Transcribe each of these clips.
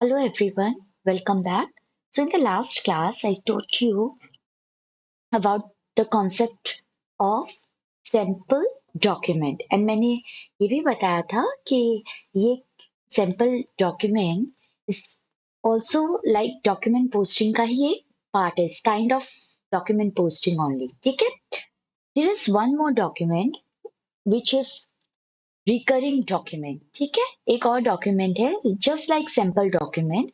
Hello everyone, welcome back. So in the last class, I taught you about the concept of sample document and मैंने ये भी बताया था कि ये sample document is also like document posting का ही एक part है, it's kind of document posting only. ठीक है? There is one more document which is recurring document. ठीक है? एक और document है just like sample document.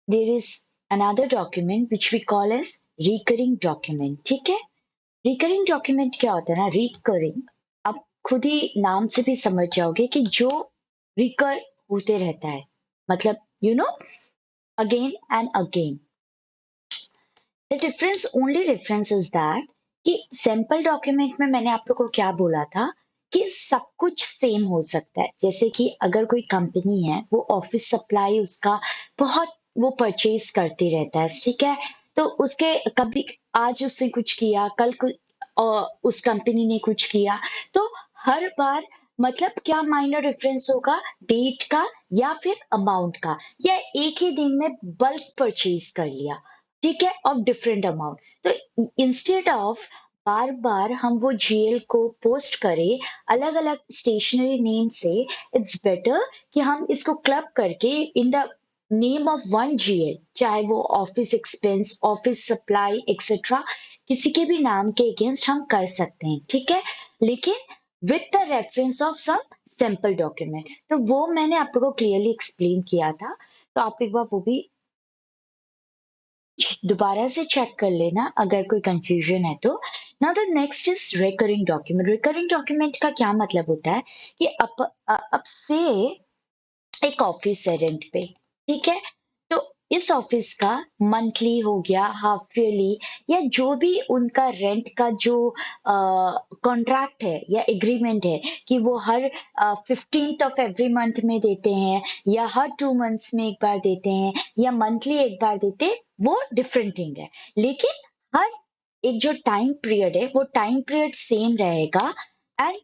There is another document which we call as recurring document. ठीक है? recurring document क्या होता है ना, recurring आप खुद ही नाम से भी समझ जाओगे कि जो recur होते रहता है, मतलब again and again. The difference, only difference is that कि सैंपल डॉक्यूमेंट में मैंने आप लोगों को क्या बोला था कि सब कुछ सेम हो सकता है। जैसे कि अगर कोई कंपनी है, वो ऑफिस सप्लाई उसका बहुत वो परचेज करते रहता है, ठीक है? तो उसके कभी आज उसने कुछ किया, कल उस कंपनी ने कुछ किया, तो हर बार मतलब क्या माइनर डिफरेंस होगा डेट का या फिर अमाउंट का, या एक ही दिन में बल्क परचेज कर लिया, ठीक है, ऑफ डिफरेंट अमाउंट। तो इंस्टेड ऑफ बार बार हम वो जीएल को पोस्ट करें अलग अलग स्टेशनरी नेम से, इट्स बेटर कि हम इसको क्लब करके in the name of one GL, चाहे वो office expense, office supply etcetera, किसी के भी नाम के अगेंस्ट हम कर सकते हैं, ठीक है, लेकिन with the reference of some sample document. तो वो मैंने आप लोगों को क्लियरली एक्सप्लेन किया था, तो आप एक बार वो भी दोबारा से चेक कर लेना अगर कोई कंफ्यूजन है तो। Now the next is recurring document. Recurring document का क्या मतलब होता है कि अब से एक ऑफिस है रेंट पे, ठीक है, तो इस ऑफिस का मंथली हो गया, हाफ ईयरली, या जो भी उनका रेंट का जो कॉन्ट्रैक्ट है या एग्रीमेंट है कि वो हर 15th ऑफ एवरी मंथ में देते हैं, या हर 2 मंथ्स में एक बार देते हैं, या मंथली एक बार देते हैं, वो डिफरेंट थिंग है, लेकिन हर एक जो टाइम पीरियड है वो टाइम पीरियड सेम रहेगा। एंड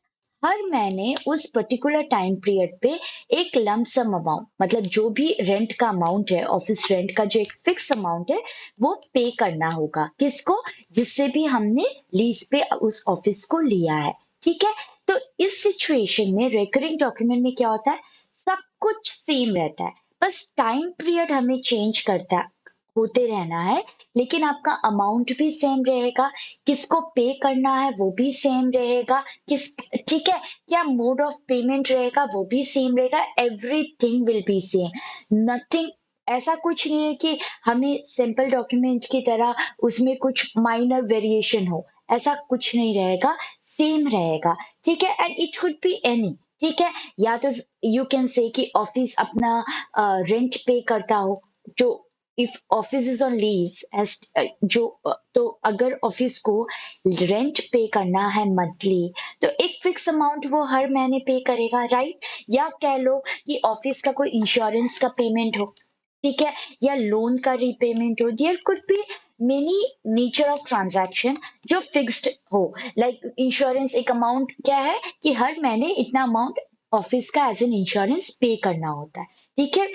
हर महीने उस पर्टिकुलर टाइम पीरियड पे एक लमसम अमाउंट, मतलब जो भी रेंट का अमाउंट है, ऑफिस रेंट का जो एक फिक्स अमाउंट है, वो पे करना होगा किसको, जिससे भी हमने लीज पे उस ऑफिस को लिया है, ठीक है। तो इस सिचुएशन में रिकरिंग डॉक्यूमेंट में क्या होता है, सब कुछ सेम रहता है, बस टाइम पीरियड हमें चेंज करता होते रहना है, लेकिन आपका अमाउंट भी सेम रहेगा, किसको पे करना है वो भी सेम रहेगा, किस ठीक है, क्या मोड ऑफ पेमेंट रहेगा वो भी सेम रहेगा, everything will be same, nothing, ऐसा कुछ नहीं है कि हमें सिंपल डॉक्यूमेंट की तरह उसमें कुछ माइनर वेरिएशन हो, ऐसा कुछ नहीं रहेगा, सेम रहेगा, ठीक है। And it could be any, ठीक है, या तो यू कैन से कि ऑफिस अपना रेंट पे करता हो, जो if office is on lease as जो तो अगर ऑफिस को रेंट पे करना है मंथली, तो एक फिक्स अमाउंट वो हर महीने पे करेगा, राइट। या कह लो कि ऑफिस का कोई इंश्योरेंस का पेमेंट हो, ठीक है, या लोन का रीपेमेंट हो, there could be many nature of transaction जो फिक्स्ड हो, लाइक इंश्योरेंस एक अमाउंट क्या है कि हर महीने इतना अमाउंट ऑफिस का एज एन इंश्योरेंस पे करना होता है, ठीक है।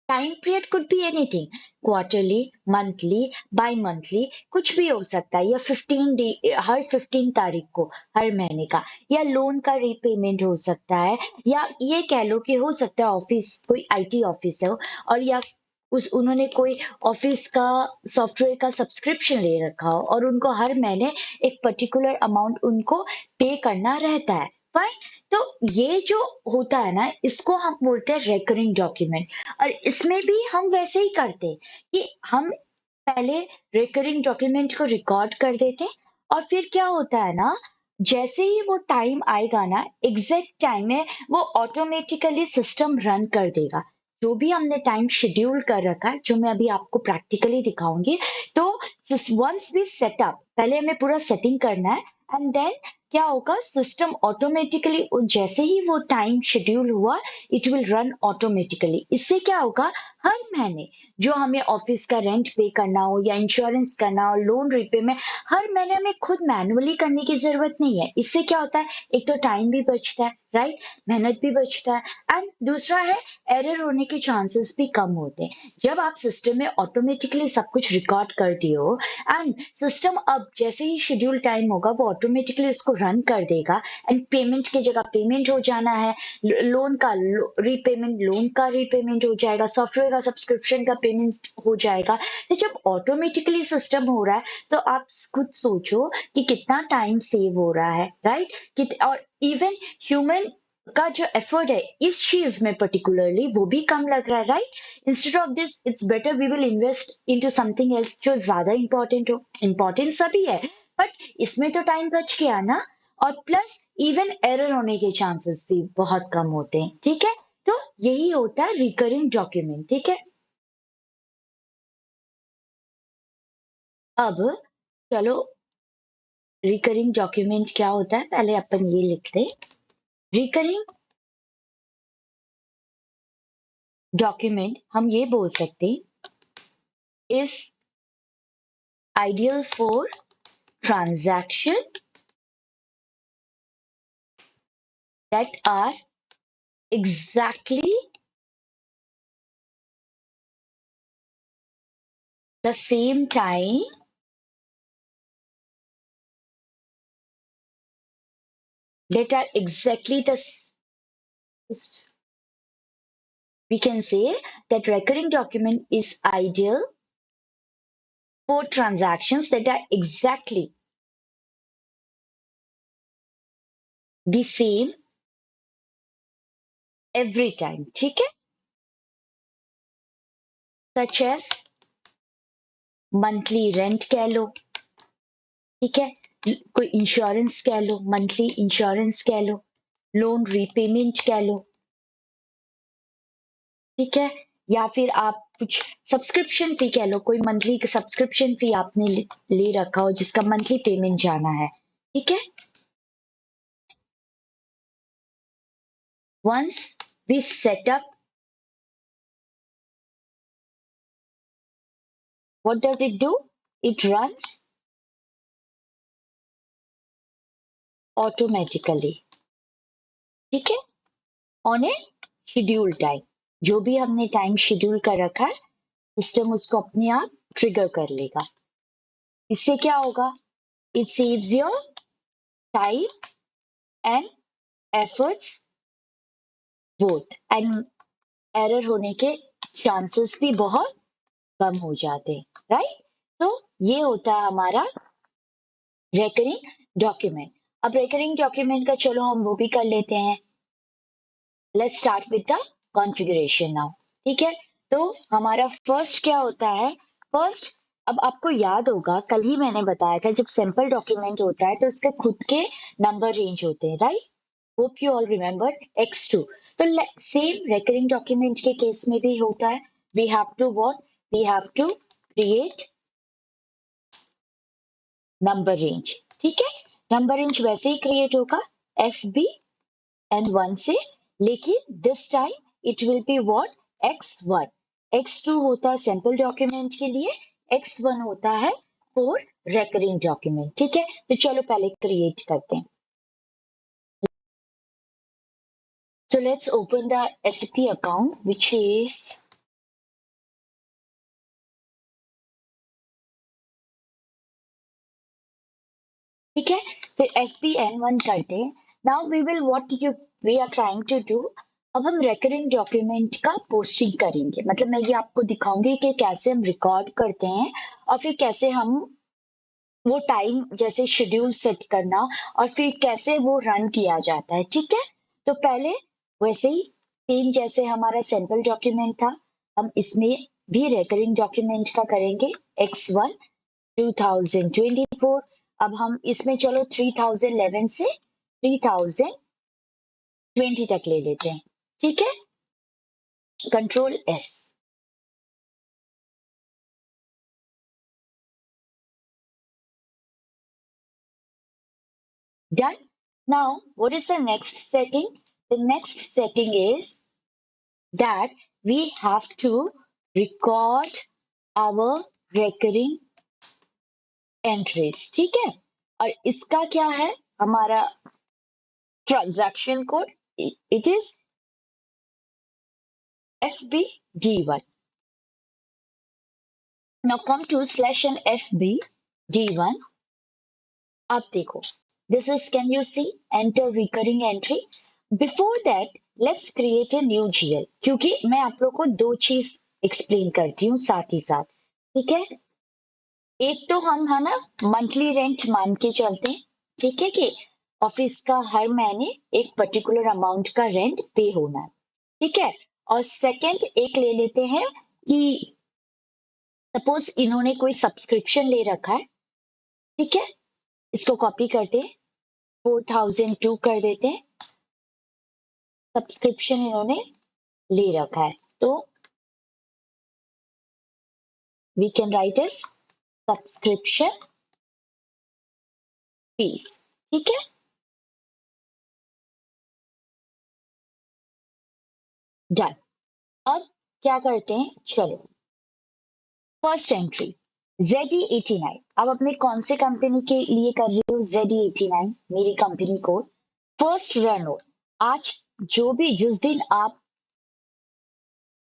Time period could be anything, quarterly, monthly, bi monthly, कुछ भी हो सकता है, या 15 डे, हर 15 तारीख को हर महीने का, या लोन का रीपेमेंट हो सकता है, या ये कह लो कि हो सकता है ऑफिस कोई आईटी ऑफिस हो, और या उस उन्होंने कोई ऑफिस का सॉफ्टवेयर का सब्सक्रिप्शन ले रखा हो और उनको हर महीने एक पर्टिकुलर अमाउंट उनको पे करना रहता है, फाइन। तो ये जो होता है ना, इसको हम बोलते हैं रेकरिंग डॉक्यूमेंट। और इसमें भी हम वैसे ही करते हैं कि हम पहले रिकरिंग डॉक्यूमेंट को रिकॉर्ड कर देते हैं, और फिर क्या होता है ना, जैसे ही वो टाइम आएगा ना, एग्जैक्ट टाइम में वो ऑटोमेटिकली सिस्टम रन कर देगा, जो भी हमने टाइम शेड्यूल कर रखा है, जो मैं अभी आपको प्रैक्टिकली दिखाऊंगी। तो वंस वी सेटअप, पहले हमें पूरा सेटिंग करना है, एंड देन क्या होगा, सिस्टम ऑटोमेटिकली जैसे ही वो टाइम शेड्यूल हुआ, इट विल रन ऑटोमेटिकली। इससे क्या होगा, हर महीने जो हमें ऑफिस का रेंट पे करना हो या इंश्योरेंस करना हो, लोन रीपेमेंट, हर महीने हमें खुद मैन्युअली करने की जरूरत नहीं है। इससे क्या होता है, एक तो टाइम भी बचता है, राइट, मेहनत भी बचता है। एंड दूसरा है, एरर होने के चांसेस भी कम होते हैं जब आप सिस्टम में ऑटोमेटिकली सब कुछ रिकॉर्ड कर दियो। एंड सिस्टम अब जैसे ही शेड्यूल टाइम होगा वो ऑटोमेटिकली उसको रन कर देगा। एंड पेमेंट की जगह पेमेंट हो जाना है, लोन का रीपेमेंट, लोन का रीपेमेंट हो जाएगा, सॉफ्टवेयर का सब्सक्रिप्शन का पेमेंट हो जाएगा। तो जब ऑटोमेटिकली सिस्टम हो रहा है तो आप खुद सोचो कि कितना टाइम सेव हो रहा है, राइट। और इवन ह्यूमन का जो एफर्ट है इस चीज में पर्टिकुलरली वो भी कम लग रहा है, right. Instead of this it's better we will invest into something else जो ज्यादा इंपॉर्टेंट हो। इंपॉर्टेंट सभी है बट इसमें तो टाइम बच गया ना। और प्लस इवन एरर होने के चांसेस भी बहुत कम होते हैं, ठीक है। तो यही होता है रिकरिंग डॉक्यूमेंट, ठीक है। अब चलो, रिकरिंग डॉक्यूमेंट क्या होता है पहले अपन ये लिखते हैं। रिकरिंग डॉक्यूमेंट हम ये बोल सकते हैं is ideal for transaction that are exactly the same time, that are exactly the we can say that recurring document is ideal for transactions that are exactly the same every time, ठीक है। such as monthly rent कह लो, ठीक है, कोई insurance कह लो, monthly insurance कह लो, loan repayment कह लो, ठीक है। या फिर आप कुछ सब्सक्रिप्शन फी कह लो, कोई मंथली सब्सक्रिप्शन फी आपने ले रखा हो जिसका मंथली पेमेंट जाना है, ठीक है। Once we set up, what does it do, it runs automatically, ठीक है, ऑन ए शेड्यूल टाइम। जो भी हमने टाइम शेड्यूल कर रखा है सिस्टम उसको अपने आप ट्रिगर कर लेगा। इससे क्या होगा, it saves your time and efforts both, and error होने के चांसेस भी बहुत कम हो जाते हैं, राइट। तो ये होता है हमारा रेकरिंग डॉक्यूमेंट। अब रेकरिंग डॉक्यूमेंट का चलो हम वो भी कर लेते हैं। Let's start with the configuration now, ठीक है। तो हमारा फर्स्ट क्या होता है, फर्स्ट, अब आपको याद होगा कल ही मैंने बताया था जब सैंपल डॉक्यूमेंट होता है तो उसके खुद के नंबर रेंज होते हैं, right. Hope you all remember x2। तो सेम रेकरिंग डॉक्यूमेंट के केस में भी होता है। We have to what, we have to create number range, ठीक है। नंबर रेंज वैसे ही क्रिएट होगा एफ बी एंड वन से, लेकिन this time it will be what, x1। x2 होता है सैंपल डॉक्यूमेंट के लिए, x1 होता है फॉर रेकरिंग डॉक्यूमेंट, ठीक है। तो चलो पहले क्रिएट करते हैं। So let's open the SAP account, which is ठीक है। फिर FBN1 करते हैं। Now we will what you we are trying to do. अब हम रेकरिंग डॉक्यूमेंट का पोस्टिंग करेंगे, मतलब मैं ये आपको दिखाऊंगी कि कैसे हम रिकॉर्ड करते हैं और फिर कैसे हम वो टाइम जैसे शेड्यूल सेट करना और फिर कैसे वो रन किया जाता है, ठीक है। तो पहले वैसे ही सेम जैसे हमारा सैंपल डॉक्यूमेंट था हम इसमें भी रेकरिंग डॉक्यूमेंट का करेंगे x1 2024। अब हम इसमें चलो 3011 से 3020 तक ले लेते हैं, ठीक है। Control S, done. Now what is the next setting, the next setting is that we have to record our recurring entries, ठीक है। और इसका क्या है, हमारा transaction code it is FBD1. Now come to slash and FBD1. आप देखो, this is, can you see, enter recurring entry. Before that, let's create a new GL, क्योंकि मैं आप लोग को दो चीज एक्सप्लेन करती हूँ साथ ही साथ, ठीक है। एक तो हम है ना मंथली रेंट मान के चलते हैं, ठीक है, कि ऑफिस का हर महीने एक पर्टिकुलर अमाउंट का रेंट पे होना है, ठीक है। और सेकंड एक ले लेते हैं कि सपोज इन्होंने कोई सब्सक्रिप्शन ले रखा है, ठीक है, इसको कॉपी करते हैं, 4002 कर देते हैं, सब्सक्रिप्शन इन्होंने ले रखा है, तो we can write as subscription fees, ठीक है, डन। अब क्या करते हैं, चलो फर्स्ट एंट्री ZE89। अब अपने कौन से कंपनी के लिए कर रही हो, ZE89 मेरी कंपनी कोड। फर्स्ट रन हो, आज जो भी जिस दिन आप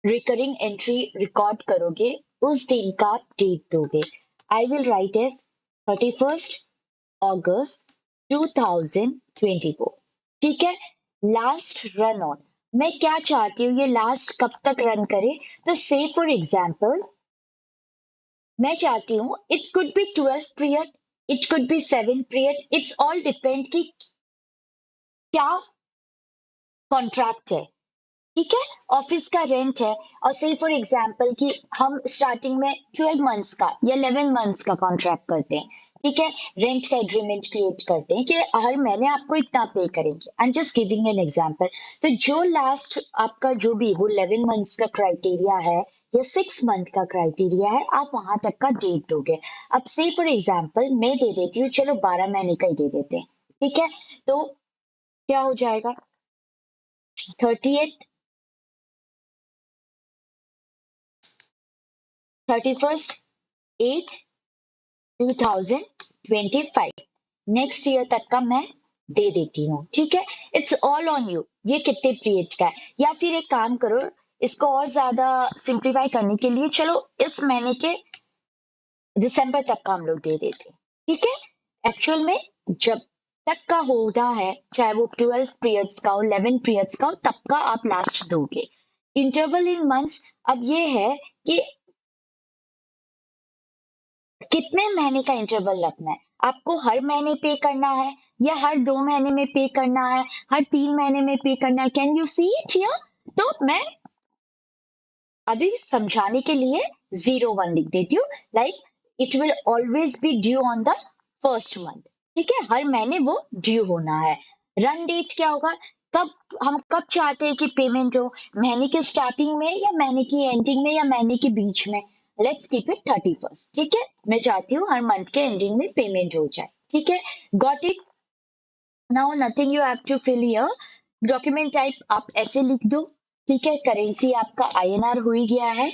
रिकरिंग एंट्री रिकॉर्ड करोगे उस दिन का आप डेट दोगे। I will write as 31 August 2024, ठीक है। लास्ट रन ऑन, मैं क्या चाहती हूँ ये लास्ट कब तक रन करे, तो से फॉर एग्जाम्पल मैं चाहती हूँ it could be 12 period, it could be 7 period, it's all depend कि क्या कॉन्ट्रैक्ट है, ठीक है, ऑफिस का रेंट है। और से फॉर एग्जाम्पल कि हम स्टार्टिंग में 12 मंथ्स का या 11 मंथ्स का कॉन्ट्रैक्ट करते हैं, ठीक है, रेंट का एग्रीमेंट क्रिएट करते हैं कि हर महीने आपको इतना पे करेंगे। I am just giving an example. तो जो लास्ट आपका जो भी वो 11 मंथ्स का क्राइटेरिया है या 6 मंथ का क्राइटेरिया है, आप वहां तक का डेट दोगे। अब से फॉर एग्जाम्पल मैं दे देती हूँ, चलो 12 महीने का ही दे देते हैं, ठीक है। तो क्या हो जाएगा, 31 31 8 2025 नेक्स्ट ईयर तक का मैं दे देती हूँ, ठीक है। इट्स ऑल ऑन यू, ये कितने पीरियड का है। या फिर एक काम करो, इसको और ज्यादा सिंप्लीफाई करने के लिए चलो इस महीने के दिसंबर तक का हम लोग दे देते हैं, ठीक है। एक्चुअल में जब तक का होता है, चाहे वो 12 पीरियड्स का हो, 11 पीरियड्स का हो, तब का आप लास्ट दोगे। इंटरवल इन मंथ्स, अब ये है कि कितने महीने का इंटरवल रखना है, आपको हर महीने पे करना है या हर 2 महीने में पे करना है, हर 3 महीने में पे करना है, can you see it here. तो मैं अभी समझाने के लिए 01 लिख देती हूँ, like it will always be due on the first month, ठीक है, हर महीने वो ड्यू होना है। रन डेट क्या होगा, कब हम कब चाहते हैं कि पेमेंट हो, महीने के स्टार्टिंग में या महीने की एंडिंग में या महीने के बीच में। लेट्स कीप इट 31, ठीक है, मैं चाहती हूँ हर मंथ के एंडिंग में पेमेंट हो जाए, ठीक है। Got it. Now nothing you have to fill here. Document type आप ऐसे लिख दो, ठीक है, करेंसी आपका INR हो ही गया है,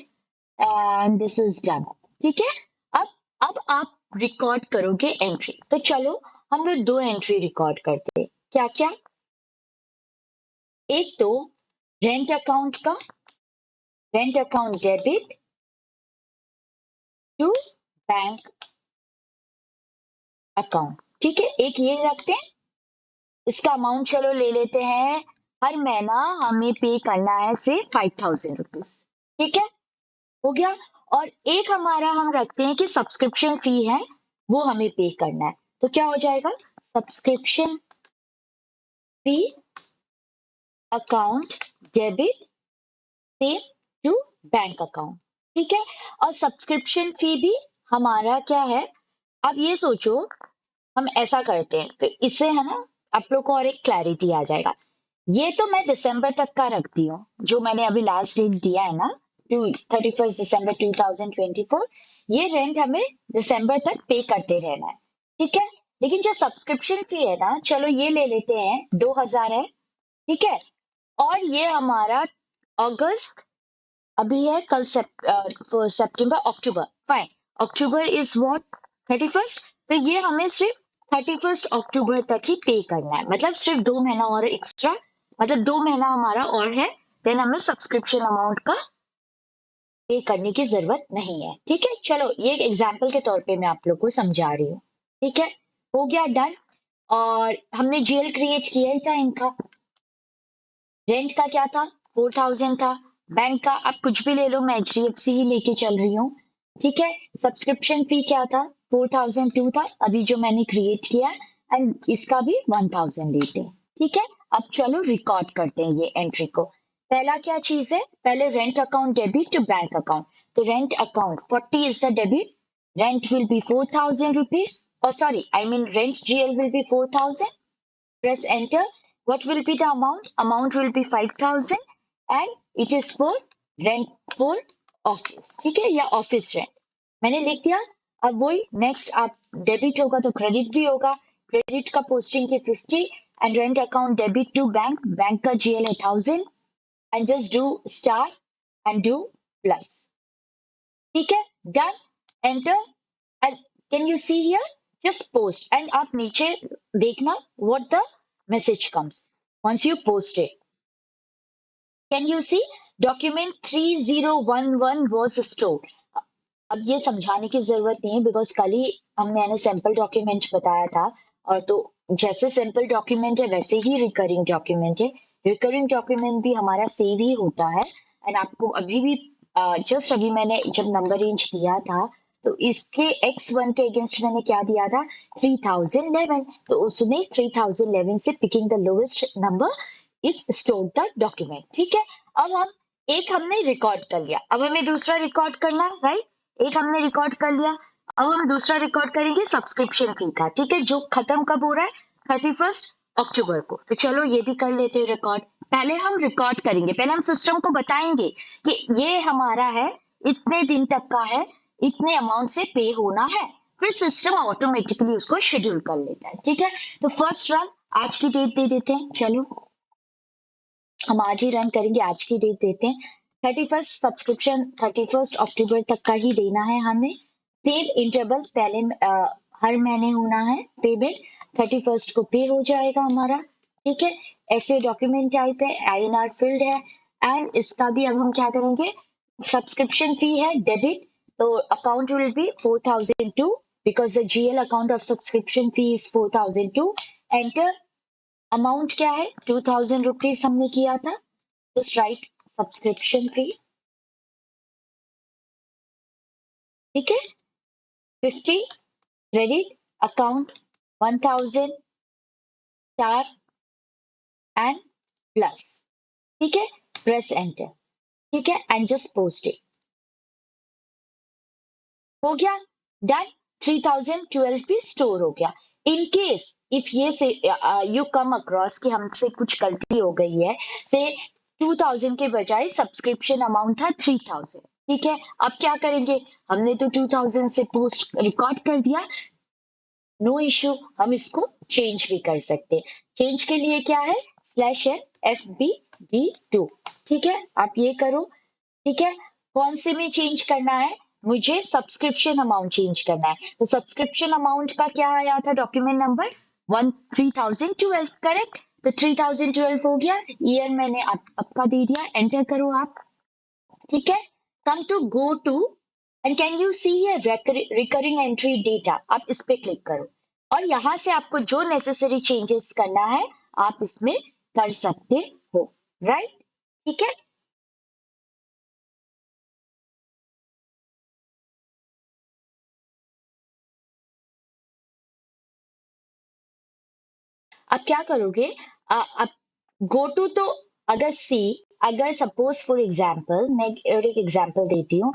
एंड दिस इज डन, ठीक है। अब आप रिकॉर्ड करोगे एंट्री, तो चलो हम लोग दो एंट्री रिकॉर्ड करते हैं। क्या क्या, एक तो रेंट अकाउंट का, rent account debit to bank account, ठीक है, एक ये रखते हैं। इसका अमाउंट चलो ले लेते हैं, हर महीना हमें पे करना है से 5000 रुपीज, ठीक है, हो गया। और एक हमारा हम रखते हैं कि सब्सक्रिप्शन फी है, वो हमें पे करना है, तो क्या हो जाएगा, सब्सक्रिप्शन फी अकाउंट डेबिट से टू बैंक अकाउंट, ठीक है। और सब्सक्रिप्शन फी भी हमारा क्या है, आप ये सोचो, हम ऐसा करते हैं तो इससे है ना आप लोग को और एक क्लैरिटी आ जाएगा। ये तो मैं दिसंबर तक का रखती हूँ, जो मैंने अभी लास्ट डेट दिया है ना, 31 दिसंबर 2024, ये रेंट हमें दिसंबर तक पे करते रहना है, ठीक है। लेकिन जो सब्सक्रिप्शन फी है ना, चलो ये ले लेते हैं 2000 है, ठीक है। और ये हमारा अगस्त अभी है, कल सितंबर अक्टूबर, फाइन, अक्टूबर इज व्हाट 31, तो ये हमें सिर्फ 31 अक्टूबर तक ही पे करना है, मतलब सिर्फ 2 महीना और एक्स्ट्रा मतलब 2 महीना हमारा और है, देन हमें सब्सक्रिप्शन अमाउंट का पे करने की ज़रूरत नहीं है, ठीक है? चलो ये एक एग्ज़ाम्पल के तौर पे मैं आप लोग को समझा रही हूँ, ठीक है? हो गया डन। और हमने जीएल क्रिएट किया ही था इनका। रेंट का क्या था? 4000 था। बैंक का आप कुछ भी ले लो, मैं एचडीएफसी ही लेके चल रही हूँ, ठीक है? सब्सक्रिप्शन फी क्या था? 4002 था, अभी जो मैंने क्रिएट किया है, एंड इसका भी 1000 लेते हैं, ठीक है? अब चलो रिकॉर्ड करते हैं ये एंट्री को। पहला क्या चीज है? पहले rent account debit to bank account. तो rent account 40 is the debit, rent will be 4000 rupees. Oh, sorry, I mean rent GL will be 4000. Press enter. What will be the amount? Amount will be 5000 and it is for rent for office. ठीक है, या office rent मैंने लिख दिया। अब वही next, आप debit होगा तो क्रेडिट भी होगा। क्रेडिट का पोस्टिंग के 50 and rent account debit to bank, bank का जीएल है 1000 and just do star and do plus, ठीक है? Done, enter and can you see here just post and आप नीचे देखना what the message comes once you post it. Can you see document 3011 was stored? अब ये समझाने की जरूरत नहीं है बिकॉज कल ही हमने सैंपल डॉक्यूमेंट बताया था। और तो जैसे सैंपल डॉक्यूमेंट है वैसे ही रिकरिंग डॉक्यूमेंट है। रिकरिंग डॉक्यूमेंट भी हमारा सेव ही होता है। एंड आपको अभी भी जस्ट अभी मैंने जब नंबर रेंज दिया था तो इसके x1 के अगेंस्ट मैंने क्या दिया था? 3011। तो उसने 3011 से picking the lowest number it store the document, ठीक है? अब हम एक हमने रिकॉर्ड कर लिया, अब हमें दूसरा रिकॉर्ड करना है, राइट? एक हमने रिकॉर्ड कर लिया, अब हम दूसरा रिकॉर्ड करेंगे सब्सक्रिप्शन फी का, ठीक है? जो खत्म कब हो रहा है? 31 अक्टूबर को। तो चलो ये भी कर लेते हैं रिकॉर्ड। पहले हम रिकॉर्ड करेंगे, पहले हम सिस्टम को बताएंगे कि ये हमारा है, इतने दिन तक का है, इतने अमाउंट से पे होना है। फिर सिस्टम ऑटोमेटिकली उसको शेड्यूल कर लेता है, ठीक है? तो फर्स्ट रन आज की डेट दे देते हैं, चलो हम आज ही रन करेंगे, आज की डेट देते हैं। 31 सब्सक्रिप्शन 31 अक्टूबर तक का ही देना है हमें। सेम इंटरवल पहले हर महीने होना है पेमेंट। 31 को पे हो जाएगा हमारा, ठीक है? ऐसे डॉक्यूमेंट टाइप है, आईएनआर फील्ड है। एंड इसका भी अब हम क्या करेंगे? सब्सक्रिप्शन फी है डेबिट, तो account will be 4002 because the GL account of subscription fee is 4002। Enter. Amount क्या है? 2000 रुपीज हमने किया था। जस्ट राइट सब्सक्रिप्शन फी, ठीक है? 50 credit account 1000 star and plus, ठीक है? प्रेस एंटर, ठीक है? And just post it. हो गया डन। 3012 भी स्टोर हो गया। इन केस इफ ये से यू कम अक्रॉस कि हमसे कुछ गलती हो गई है, से 2000 के बजाय सब्सक्रिप्शन अमाउंट था 3000, ठीक है? अब क्या करेंगे? हमने तो 2000 से पोस्ट रिकॉर्ड कर दिया, नो इश्यू, हम इसको चेंज भी कर सकते हैं। चेंज के लिए क्या है? /FBD2, ठीक है? आप ये करो, ठीक है? कौन से में चेंज करना है? मुझे सब्सक्रिप्शन अमाउंट चेंज करना है। तो सब्सक्रिप्शन अमाउंट का क्या आया था? Document number 3012, correct? तो 3012 हो गया। ईयर मैंने आपका दे दिया, एंटर करो आप, ठीक है? Come to go to and can you see recurring entry data, आप इस पे क्लिक करो और यहां से आपको जो नेसेसरी चेंजेस करना है आप इसमें कर सकते हो, राइट? ठीक है? अब क्या करोगे? अब गो टू तो अगर सी, अगर सपोज फॉर एग्जाम्पल मैं और एक एग्जाम्पल देती हूँ,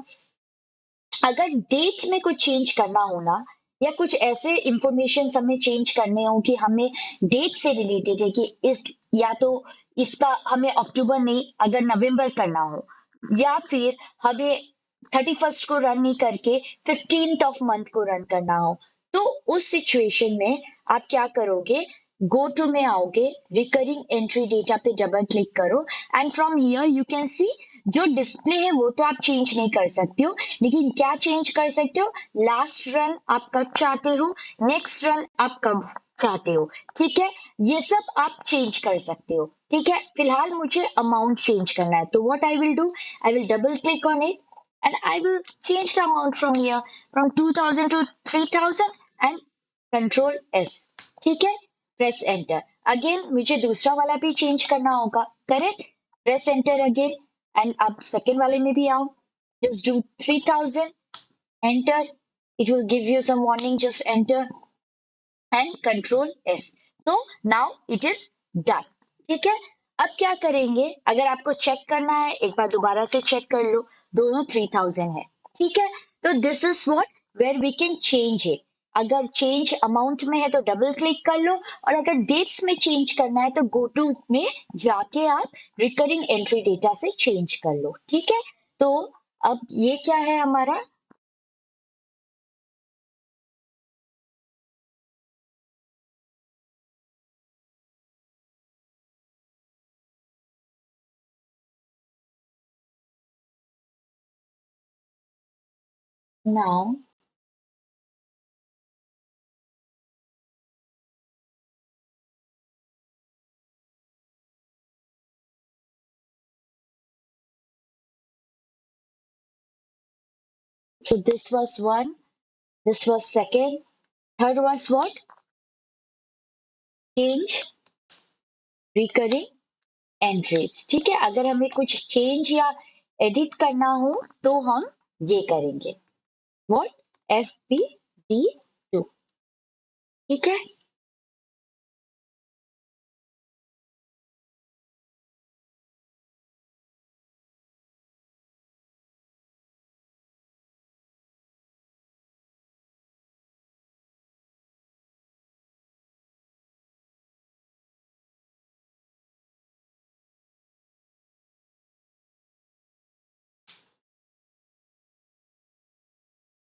अगर डेट में कुछ चेंज करना हो ना, या कुछ ऐसे इंफॉर्मेशन हमें चेंज करने हो कि हमें डेट से रिलेटेड है कि इस, या तो इसका हमें अक्टूबर नहीं अगर नवंबर करना हो, या फिर हमें 31 को रन नहीं करके 15th ऑफ मंथ को रन करना हो, तो उस सिचुएशन में आप क्या करोगे? गो टू में आओगे, रिकरिंग एंट्री डेटा पे डबल क्लिक करो and from here you can see जो डिस्प्ले है वो तो आप चेंज नहीं कर सकते हो, लेकिन क्या चेंज कर सकते हो? लास्ट रन आप कब चाहते हो, नेक्स्ट रन आप कब चाहते हो, ठीक है, ये सब आप चेंज कर सकते हो, ठीक है। फिलहाल मुझे अमाउंट चेंज करना है, तो what I will do, I will double click on it and I will change the amount from here, from 2000 to 3000 and control S, ठीक है, प्रेस एंटर। अगेन मुझे दूसरा वाला भी चेंज करना होगा, correct, press enter again and अब second वाले में भी आओ, just do 3000, enter, it will give you some warning, just enter and control S. So now it is done. ठीक है, अब क्या करेंगे, अगर आपको चेक करना है एक बार दोबारा से चेक कर लो, दोनों 3000 है, ठीक है। तो this is what where we can change it. अगर चेंज अमाउंट में है तो डबल क्लिक कर लो, और अगर डेट्स में चेंज करना है तो गो टू में जाके आप रिकरिंग एंट्री डेटा से चेंज कर लो, ठीक है। तो अब ये क्या है हमारा, now so this was one, this was second, third was what, change recurring entries, ठीक है। अगर हमें कुछ चेंज या एडिट करना हो तो हम ये करेंगे, व्हाट, FBD2, ठीक है।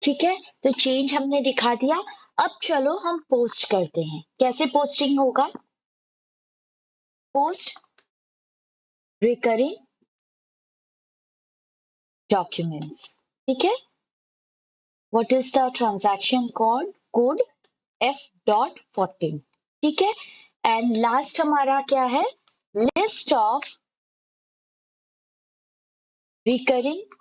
ठीक है, तो चेंज हमने दिखा दिया। अब चलो हम पोस्ट करते हैं, कैसे पोस्टिंग होगा, पोस्ट रिकरिंग डॉक्यूमेंट्स, ठीक है। What is the transaction code F.14, ठीक है। एंड लास्ट हमारा क्या है, लिस्ट ऑफ रिकरिंग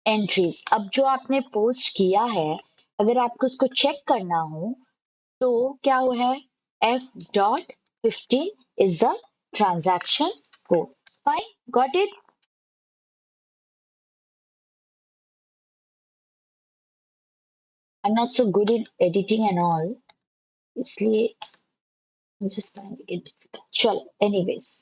एंट्रीज। अब जो आपने पोस्ट किया है, अगर आपको उसको चेक करना हो तो क्या वो है, F.15 is the transaction code. Fine, got it? I'm not so good in editing and all, इसलिए I'm just finding it difficult. चलो, anyways,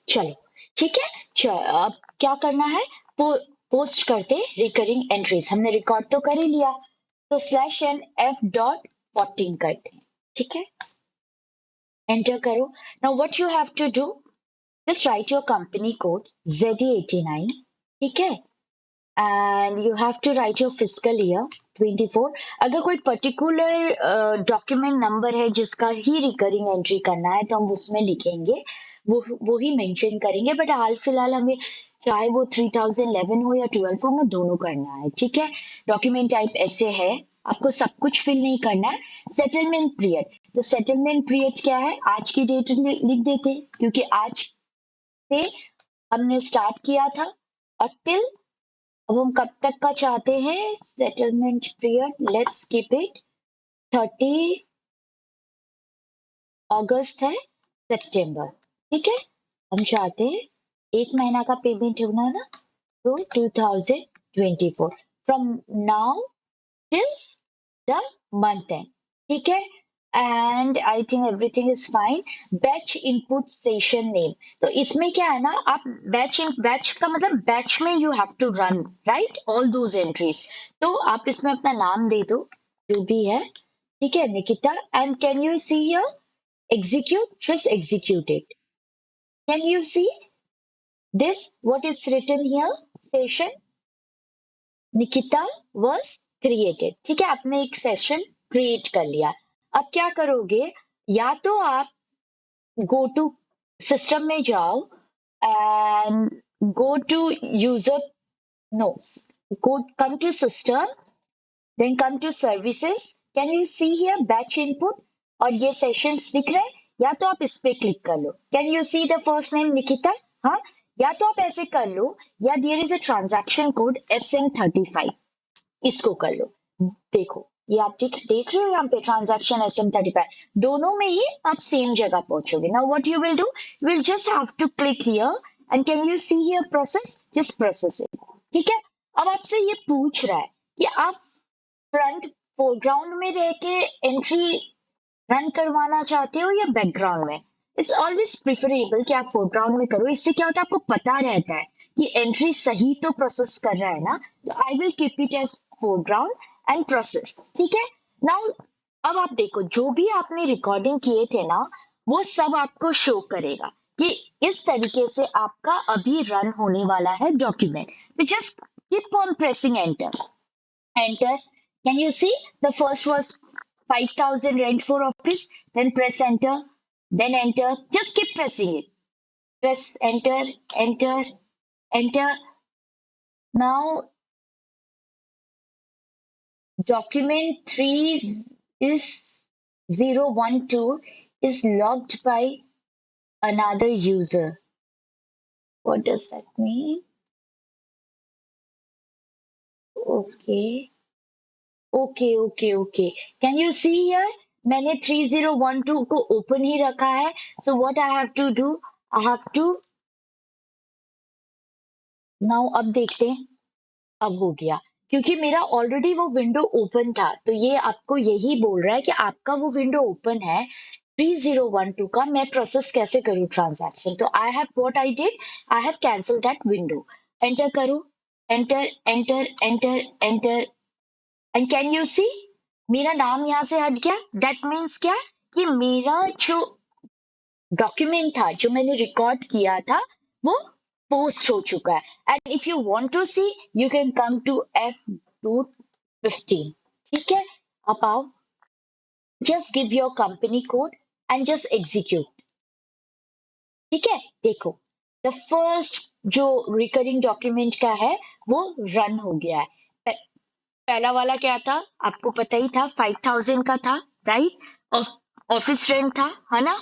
चलो, ठीक है। अब क्या करना है, पोस्ट करते रिकरिंग एंट्रीज, हमने रिकॉर्ड तो कर ही लिया, तो /n F.14 करते हैं, ठीक है, एंटर करो। Now what you have to do, just write your company code ZE89, ठीक है, and you have to write your fiscal year 24। अगर कोई पर्टिकुलर डॉक्यूमेंट नंबर है जिसका ही रिकरिंग एंट्री करना है तो हम उसमें लिखेंगे, वो ही मेंशन करेंगे, बट हाल फिलहाल हमें चाहे वो 3011 हो या 12 हो, हमें दोनों करना है, ठीक है। डॉक्यूमेंट टाइप ऐसे है, आपको सब कुछ फिल नहीं करना है। सेटलमेंट पीरियड, तो सेटलमेंट पीरियड क्या है, आज की डेट लिख देते, क्योंकि आज से हमने स्टार्ट किया था, और टिल, अब हम कब तक का चाहते हैं settlement period, let's keep it 30 अगस्त है, सितंबर, ठीक है। हम चाहते हैं एक महीना का पेमेंट होना ना, तो 2024 from now till the month and, ठीक है। And I think everything is fine. Batch input session name, तो इसमें क्या है ना, आप बैच का मतलब बैच में you have to run right all those entries, तो आप इसमें अपना नाम दे दो जो भी है, ठीक है, Nikita. And can you see here execute, just execute it, can you see this, what is written here, session Nikita was created, ठीक है, आपने एक सेशन क्रिएट कर लिया। अब क्या करोगे, या तो आप गो टू सिस्टम में जाओ and go to user, no, go come to system, then come to services, can you see here batch input, और ये सेशंस दिख रहे हैं, या तो आप इस पे क्लिक कर लो, can you see the first name Nikita, हाँ, या तो आप ऐसे कर लो, या there is a transaction code SM35, इसको कर लो। देखो ये आप देख रहे हो यहाँ पे ट्रांजैक्शन SM35, दोनों में ही आप सेम जगह पहुंचोगे। Now what you will do, will just have to click here and can you see here process, just process it, ठीक है। अब आपसे ये पूछ रहा है कि आप फ्रंट फोरग्राउंड में रह के एंट्री रन करवाना चाहते हो या बैकग्राउंड में। इट्स ऑलवेज प्रिफरेबल कि आप फोरग्राउंड में करो, इससे क्या होता है आपको पता रहता है कि एंट्री सही तो प्रोसेस कर रहा है ना, तो I will keep it as foreground and process, ठीक है। नाउ अब आप देखो जो भी आपने रिकॉर्डिंग किए थे ना, वो सब आपको शो करेगा कि इस तरीके से आपका अभी रन होने वाला है document. Just keep on pressing enter, enter, can you see the first was 5000 rent for office, then press enter, then enter, just keep pressing it, press enter, enter, enter. Now document 3 is 012 is logged by another user. What does that mean? Okay, okay, can you see here, मैंने 3012 को open ही रखा है, so what I have to do, I have to, now अब देखते हैं, अब हो गया, क्योंकि मेरा ऑलरेडी वो विंडो ओपन था, तो ये आपको यही बोल रहा है कि आपका वो विंडो ओपन है 3012 का, मैं प्रोसेस कैसे करूं ट्रांजैक्शन। तो I have what I did, I have cancel that window, enter करो, enter enter enter enter, and can you see मेरा नाम यहाँ से हट गया, दैट मीन्स क्या, कि मेरा जो डॉक्यूमेंट था जो मैंने रिकॉर्ड किया था वो पोस्ट हो चुका है। And if you want to see you can come to F215, ठीक है, आप आओ, just give your company code and just execute, ठीक है। देखो द फर्स्ट जो रिकरिंग डॉक्यूमेंट का है वो रन हो गया है। पहला वाला क्या था आपको पता ही था, 5000 का था, राइट, ऑफिस रेंट था, है ना,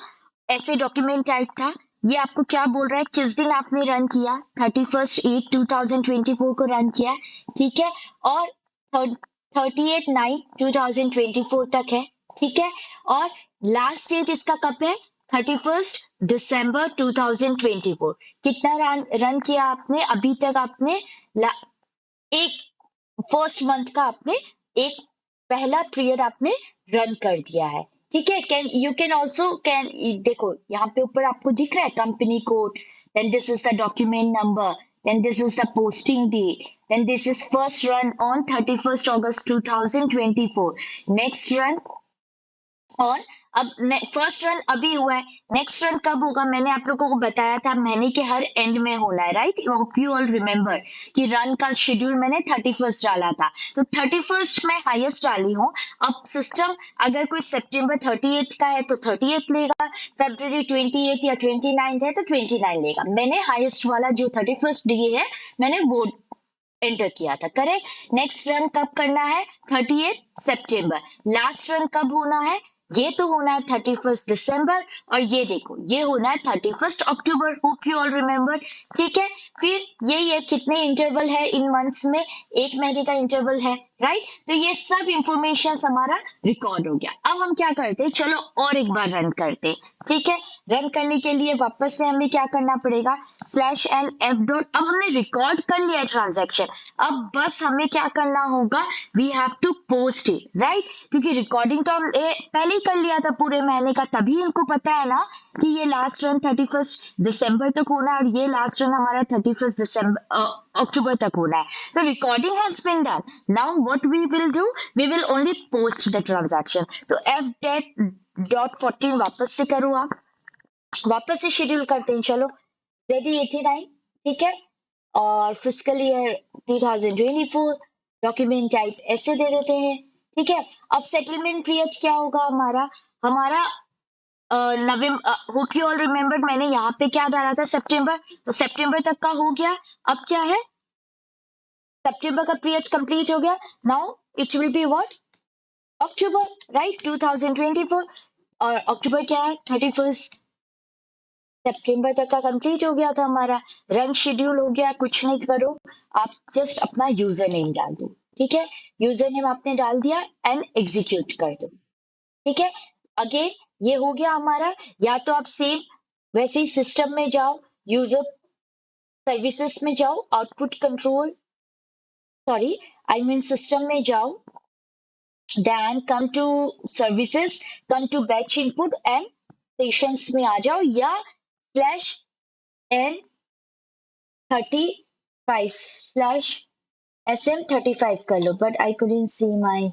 ऐसे डॉक्यूमेंट टाइप था। ये आपको क्या बोल रहा है, किस दिन आपने रन किया, 31/8/2024 को रन किया, ठीक है, और 38/9/2024 तक है, ठीक है, और लास्ट डेट इसका कब है, 31 दिसंबर 2024। कितना रन किया आपने अभी तक, आपने एक फर्स्ट मंथ का आपने एक पहला पीरियड आपने रन कर दिया है, ठीक है। Can you can also can, देखो यहाँ पे ऊपर आपको दिख रहा है company code, then this is the document number, then this is the posting date, then this is first run on 31 August 2024, next run, और अब फर्स्ट रन अभी हुआ है, नेक्स्ट रन कब होगा, मैंने आप लोगों को बताया था महीने के हर एंड में होना है, राइट, यू ऑल रिमेम्बर कि रन का शेड्यूल मैंने 31 डाला था, तो 31 में हाईएस्ट डाली हूँ। अब सिस्टम अगर कोई सितंबर 30 का है तो 30 लेगा, फरवरी 28 या 29 है तो 29 लेगा, मैंने हाईएस्ट वाला जो 31 डी है मैंने वो एंटर किया था, करेक्ट। नेक्स्ट रन कब करना है, 30 सितंबर, लास्ट रन कब होना है, ये तो होना है 31 दिसंबर, और ये देखो ये होना है 31 अक्टूबर, होप यू ऑल रिमेम्बर, ठीक है। फिर यही है, कितने इंटरवल है इन मंथ्स में, एक महीने का इंटरवल है, राइट, तो ये सब इंफॉर्मेशन हमारा रिकॉर्ड हो गया। अब हम क्या करते हैं, चलो और एक बार रन करते, ठीक है। रन करने के लिए वापस से हमें क्या करना पड़ेगा, /F. अब हमने रिकॉर्ड कर लिया ट्रांजेक्शन, अब बस हमें क्या करना होगा, we have to post it, right, क्योंकि रिकॉर्डिंग तो हम पहले ही कर लिया था पूरे महीने का, तभी इनको पता है ना कि ये लास्ट रन 31 दिसंबर तक होना है और ये लास्ट रन हमारा 31 अक्टूबर तक होना है, तो recording has been done. Now what we will do, we will only post the transaction, तो F.14 वापस से करो आप, वापस से शेड्यूल करते हैं, चलो ZE89, ठीक है, और फिजिकल ईयर 2024, डॉक्यूमेंट टाइप ऐसे दे देते हैं, ठीक है। अब सेटलमेंट पीरियड क्या होगा हमारा, हमारा होप यू ऑल रिमेम्बर मैंने यहाँ पे क्या डाला था, सितंबर, तो सितंबर तक का हो गया। अब क्या है, सितंबर का पीरियड कंप्लीट हो गया। Now it will be what, October, right, 2024। और अक्टूबर क्या है, 31st सितंबर तक का कंप्लीट हो गया था हमारा, रन शेड्यूल हो गया। कुछ नहीं करो, आप जस्ट अपना यूजर नेम डाल दो, ठीक है। यूजर नेम आपने डाल दिया एंड एग्जीक्यूट कर दो, ठीक है। अगेन ये हो गया हमारा। या तो आप सेम वैसे ही सिस्टम में जाओ, यूजर सर्विसेज में जाओ, output control, sorry I mean system में जाओ, then come to services, come to batch input and sessions में आ जाओ, या स्लैश एन 35/SM35 कर लो, but I couldn't see my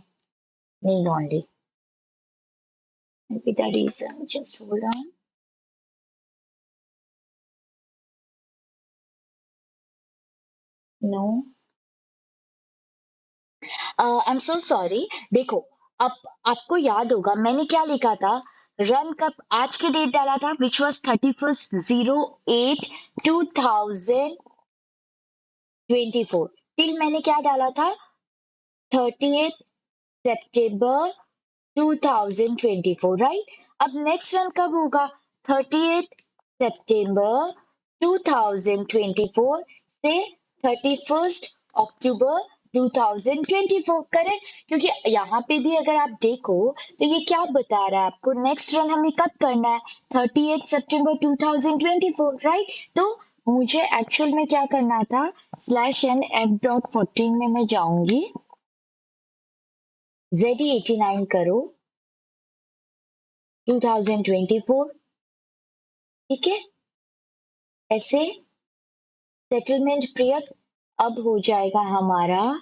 name only. Maybe that reason. Just hold on. No. I'm so sorry. देखो, अब आपको याद होगा मैंने क्या लिखा था, रन कब, आज की डेट डाला था विच वॉज 31/08/2024, टिल मैंने क्या डाला था, 30th September 2024, राइट। अब नेक्स्ट रन कब होगा, 30th September 2024 से 31st October 2024, करेक्ट। क्योंकि यहाँ पे भी अगर आप देखो तो ये क्या बता रहा है आपको, नेक्स्ट रन हमें कब करना है, 30th September 2024, राइट। तो मुझे एक्चुअल में क्या करना था, /n f.14 में मैं जाऊंगी, ZE89 करो 2024, ठीक है। ऐसे सेटलमेंट पीरियड अब हो जाएगा हमारा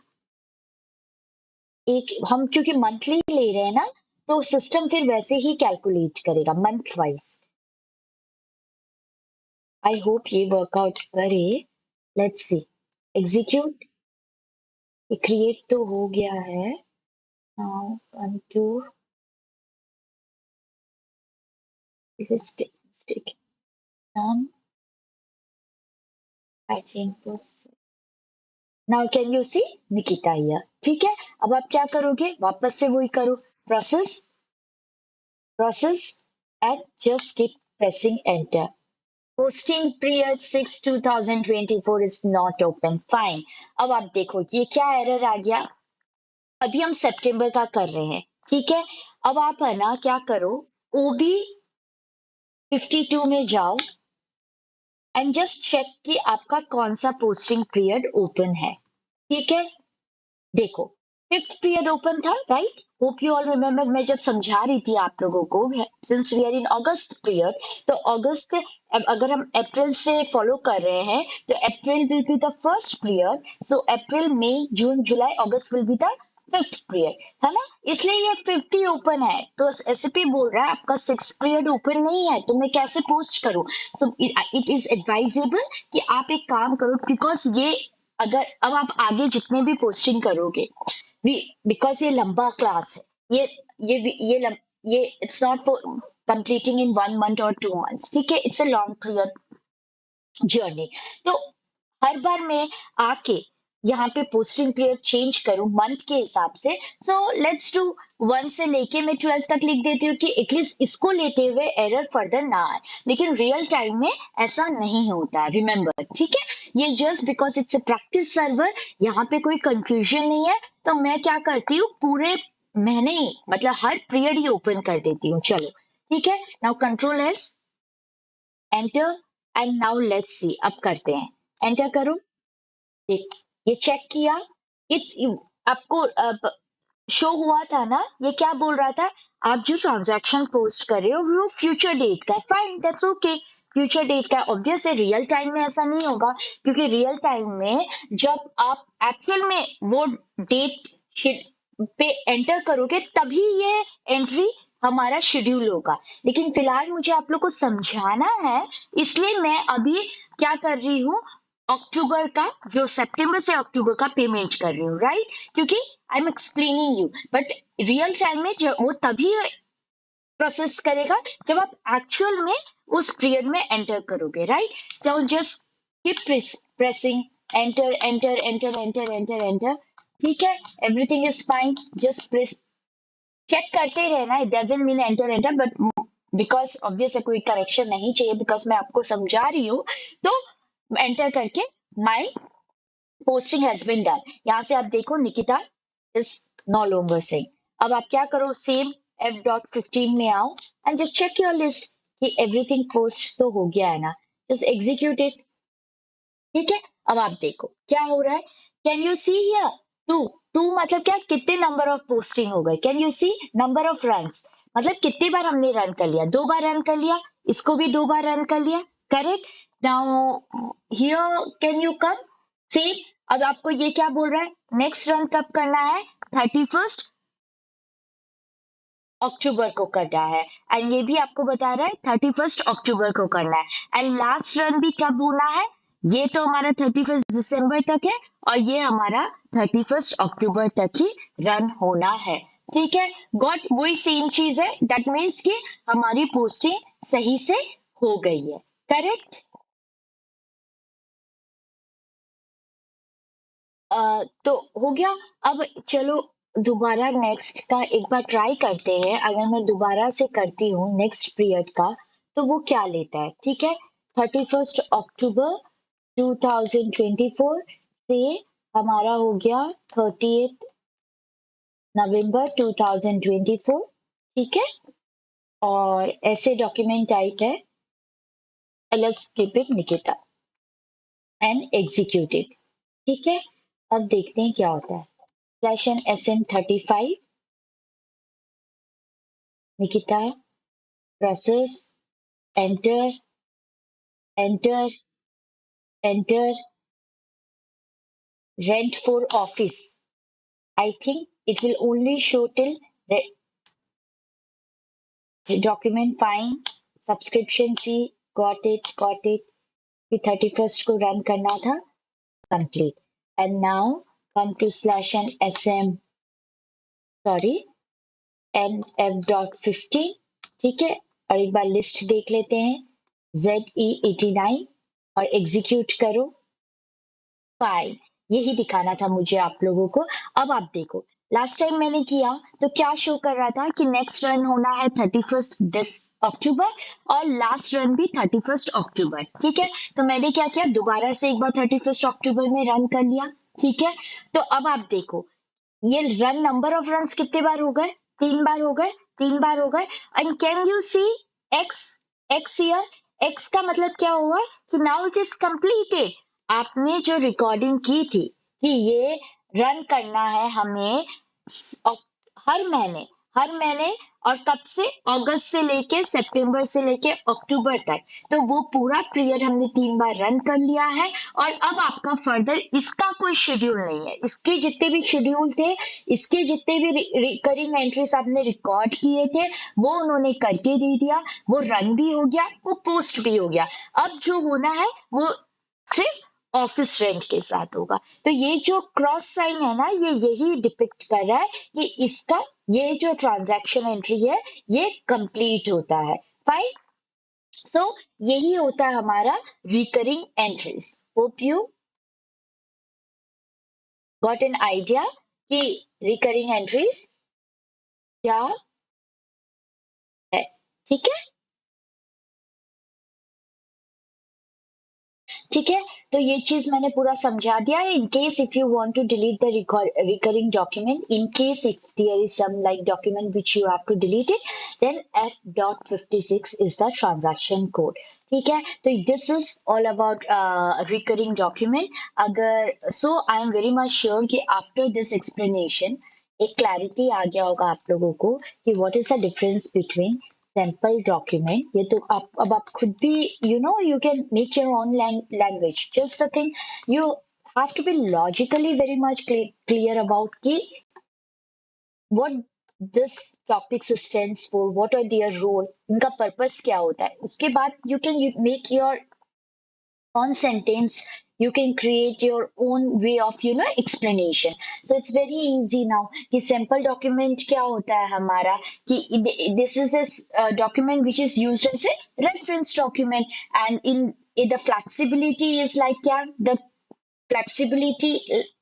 एक, हम क्योंकि मंथली ले रहे हैं ना, तो सिस्टम फिर वैसे ही कैलकुलेट करेगा मंथ वाइज। आई होप ये वर्कआउट करे, लेट्स सी, एग्जीक्यूट, क्रिएट तो हो गया है। Now come to stick some typing process. Now can you see Nikita here, ठीक है। अब आप क्या करोगे, वापस से वही करो, process process and just keep pressing enter. Posting period 6/2024 is not open. Fine. अब आप देखो ये क्या एरर आ गया, अभी हम सितंबर का कर रहे हैं, ठीक है। अब आप है ना क्या करो, ओबी 52 में जाओ एंड जस्ट चेक कि आपका कौन सा पोस्टिंग पीरियड ओपन है, ठीक है। देखो, फिफ्थ पीरियड ओपन था, right. Hope you all remember, मैं जब समझा रही थी आप लोगों को, since we are in August period, तो अगस्त, अगर हम अप्रैल से फॉलो कर रहे हैं तो April will be the first period, so April May June July August will be the fifth period, है ना। इसलिए ये फिफ्थ ही ओपन है, तो एसएपी बोल रहा है आपका सिक्स पीरियड ओपन नहीं है, तो मैं कैसे पोस्ट करूं। सो इट इज एडवाइजेबल कि आप एक काम करो, बिकॉज ये, अगर अब आप आगे जितने भी पोस्टिंग करोगे, बिकॉज ये लंबा क्लास है, ये it's not for completing in 1 month और 2 months, ठीक है, it's a long period journey. तो हर बार मैं आके यहाँ पे पोस्टिंग पीरियड चेंज करूं मंथ के हिसाब से, सो लेट्स डू 1 से लेके मैं 12 तक लिख देती हूँ कि एटलीस्ट इसको लेते हुए एरर फर्दर ना आए। लेकिन रियल टाइम में ऐसा नहीं होता, रिमेम्बर, ठीक है। ये just because it's a practice server, यहाँ पे कोई कंफ्यूजन नहीं है, तो मैं क्या करती हूँ, पूरे महीने मतलब हर पीरियड ही ओपन कर देती हूँ, चलो ठीक है। Now control S, enter, and now let's see, अब करते हैं, एंटर करो, देख, ये चेक किया, इट आपको शो हुआ था ना, ये क्या बोल रहा था, आप जो ट्रांजैक्शन पोस्ट कर रहे हो वो फ्यूचर डेट का है, fine, that's okay, future date का ऑब्वियस है, रियल टाइम में ऐसा नहीं होगा, क्योंकि रियल टाइम में जब आप एक्चुअल में वो डेट पे एंटर करोगे तभी ये एंट्री हमारा शेड्यूल होगा। लेकिन फिलहाल मुझे आप लोग को समझाना है, इसलिए मैं अभी क्या कर रही हूँ, अक्टूबर का, जो सितंबर से अक्टूबर का पेमेंट कर रही हूँ, राइट? क्योंकि I am explaining you, but real time में जो वो तभी प्रोसेस करेगा जब आप एक्चुअल में उस पीरियड में एंटर करोगे, राइट? तो just keep pressing enter enter enter enter enter enter, ठीक है? Everything is fine, just press, check करते रहना, it doesn't mean enter enter, but because obvious है कोई करेक्शन नहीं चाहिए, बिकॉज मैं आपको समझा रही हूँ, तो एंटर करके my posting has been done, यहाँ से आप देखो Nikita is no longer Singh. अब आप क्या करो, सेम F.15 में आओ and just check your list कि एवरीथिंग पोस्ट तो हो गया है ना, जस्ट एग्जीक्यूट इट, ठीक है? अब आप देखो क्या हो रहा है, can you see here, two, two मतलब क्या, कितने नंबर ऑफ पोस्टिंग हो गए? Can you see number of runs, मतलब कितनी बार हमने रन कर लिया? 2 बार रन कर लिया, इसको भी 2 बार रन कर लिया, correct? Now here can you come, same. अब आपको ये क्या बोल रहा है, नेक्स्ट रन कब करना है? 31 अक्टूबर को करना है, एंड ये भी आपको बता रहा है 31 अक्टूबर को करना है, एंड लास्ट रन भी कब होना है? ये तो हमारा 31 दिसंबर तक है, और ये हमारा 31 अक्टूबर तक ही रन होना है, ठीक है? गॉट, वही सेम चीज है, दैट मीन्स कि हमारी पोस्टिंग सही से हो गई है, करेक्ट? तो हो गया। अब चलो दोबारा नेक्स्ट का एक बार ट्राई करते हैं, अगर मैं दोबारा से करती हूँ नेक्स्ट पीरियड का, तो वो क्या लेता है, ठीक है? 31 अक्टूबर 2024 से हमारा हो गया 30 नवंबर 2024, ठीक है? और ऐसे डॉक्यूमेंट टाइप है LS keep it Nikita and executed, ठीक है? अब देखते हैं क्या होता है। Session SM35 Nikita, process, enter, enter, enter, rent for office. I think it will only show till document fine, subscription fee, got it. फिर 31 को रन करना था, complete. And now come to slash and sm, sorry, nf.15, ठीक है? और एक बार list देख लेते हैं, ZE89, और एग्जीक्यूट करो, फाइन। यही दिखाना था मुझे आप लोगों को। अब आप देखो, लास्ट टाइम मैंने किया तो क्या शो कर रहा था कि नेक्स्ट रन होना है 31 दिस अक्टूबर, और लास्ट रन भी 31 अक्टूबर, ठीक है? तो मैंने क्या किया, दोबारा से एक बार 31 अक्टूबर में रन कर लिया, ठीक है? तो अब आप देखो, ये रन, नंबर ऑफ रन कितने बार हो गए? 3 बार हो गए, 3 बार हो गए। And can you see X, X here, X का मतलब क्या हुआ कि नाउ इट इज कंप्लीटेड। आपने जो रिकॉर्डिंग की थी कि ये रन करना है हमें हर महीने, हर महीने, और कब से? अगस्त से लेके सितंबर से लेके अक्टूबर तक, तो वो पूरा पीरियड हमने 3 बार रन कर लिया है। और अब आपका फर्दर इसका कोई शेड्यूल नहीं है, इसके जितने भी शेड्यूल थे, इसके जितने भी रिकरिंग एंट्रीज आपने रिकॉर्ड किए थे, वो उन्होंने करके दे दिया, वो रन भी हो गया, वो पोस्ट भी हो गया। अब जो होना है वो सिर्फ ऑफिस रेंट के साथ होगा। तो ये जो क्रॉस साइन है ना, ये यही डिपिक्ट कर रहा है कि इसका, ये जो ट्रांजैक्शन एंट्री है, ये कंप्लीट होता है, फाइन। सो यही होता है हमारा recurring entries. Hope you got an idea कि रिकरिंग एंट्रीज क्या है, ठीक है? ठीक है, तो ये चीज मैंने पूरा समझा दिया है। In case if you want to delete the recurring document, in case if there is some like document which you have to delete it, then F.56 is the transaction code, ठीक है? तो this is all about recurring document। अगर so I am very much sure कि after this explanation एक clarity आ गया होगा आप लोगों को कि what is the difference between sample document. ये तो आप, अब आप खुद भी you can make your own language, just the thing you have to be logically very much clear about कि what this topic stands for, what are their role, इनका purpose क्या होता है। उसके बाद you can make your on sentence, you can create your own way of explanation. So it's very easy now कि sample document क्या होता है हमारा कि this is a document which is used as a reference document, and in the flexibility is like क्या the flexibility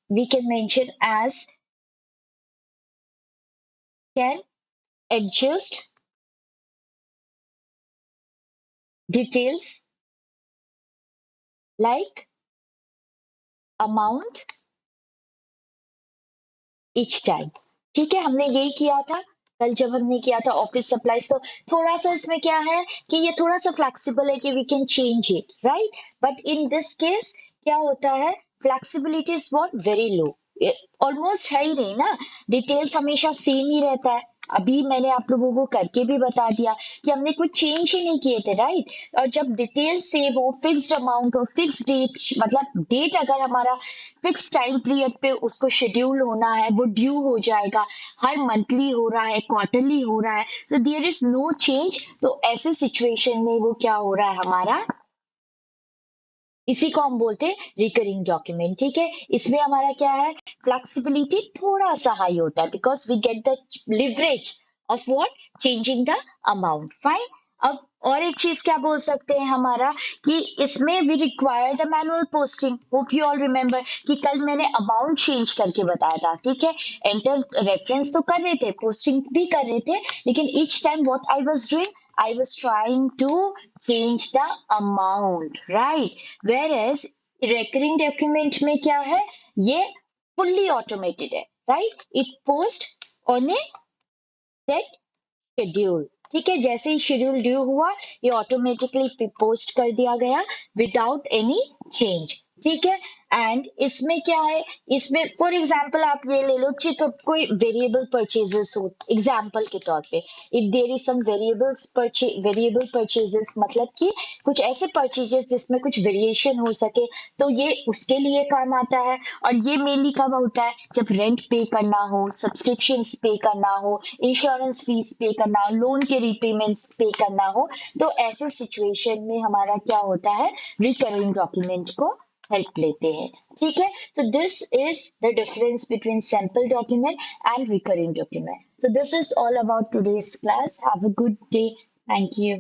we can mention as can adjust details like amount each time. ठीक है, हमने यही किया था कल जब हमने किया था ऑफिस सप्लाईज. तो थोड़ा सा इसमें क्या है कि ये थोड़ा सा फ्लेक्सिबल है कि we can change it, right. But in this case क्या होता है, flexibility is what very low, almost है ही नहीं ना. डिटेल्स हमेशा सेम ही रहता है. अभी मैंने आप लोगों को करके भी बता दिया कि हमने कुछ चेंज ही नहीं किए थे, राइट. और जब डिटेल सेव हो, फिक्स्ड अमाउंट हो, फिक्स डेट, मतलब डेट अगर हमारा फिक्स टाइम पीरियड पे उसको शेड्यूल होना है, वो ड्यू हो जाएगा. हर मंथली हो रहा है, क्वार्टरली हो रहा है, तो देयर इज नो चेंज. तो ऐसे सिचुएशन में वो क्या हो रहा है हमारा, इसी को हम बोलते हैं रिकरिंग डॉक्यूमेंट. ठीक है, इसमें हमारा क्या है, फ्लेक्सिबिलिटी थोड़ा सा हाई होता है because we get the leverage of what, changing the amount. Fine. अब और एक चीज क्या बोल सकते हैं हमारा कि इसमें we require the manual posting. Hope you all remember कि कल मैंने अमाउंट चेंज करके बताया था. ठीक है, एंटर रेफरेंस तो कर रहे थे, पोस्टिंग भी कर रहे थे, लेकिन each time what I was doing, I was trying to change the amount, right? Whereas recurring document में क्या है, ये fully automated है, right? It post on a set schedule. ठीक है, जैसे ही शेड्यूल ड्यू हुआ ये ऑटोमेटिकली पोस्ट कर दिया गया विदाउट एनी चेंज. ठीक है, एंड इसमें क्या है, इसमें फॉर एग्जांपल आप ये ले लो कि कोई वेरिएबल परचेजेस हो, एग्जांपल के तौर पे if there is some variable purchases, मतलब कि कुछ ऐसे परचेजेस जिसमें कुछ वेरिएशन हो सके, तो ये उसके लिए काम आता है. और ये मेनली कब होता है, जब रेंट पे करना हो, सब्सक्रिप्शंस पे करना हो, इंश्योरेंस फीस पे करना हो, लोन के रीपेमेंट्स पे करना हो. तो ऐसे सिचुएशन में हमारा क्या होता है, रिकरिंग डॉक्यूमेंट को हेल्प लेते हैं. ठीक है, so this is the difference between sample document and recurring document. So this is all about today's class. Have a good day. Thank you.